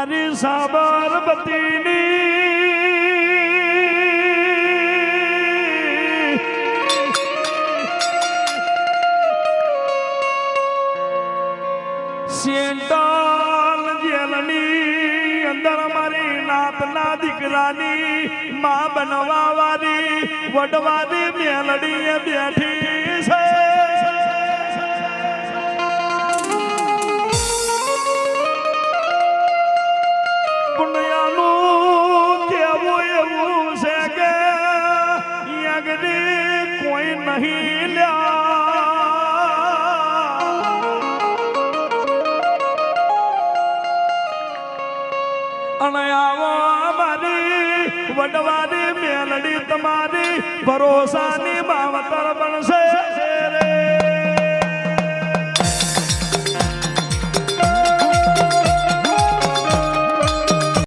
મારી સાબરમતીની સેન્ટલ જેલની અંદર મારી નાતના દીકરાની માં બનવા વાળી વડવાની મેલડી બેઠી છે. પુણ્યાનું કેવું એવું છે કે યજ્ઞ કોઈ નહીં લ્યા અને આવો મારી વડવાની મેલડી તમારી ભરોસાની માવતર બનશે.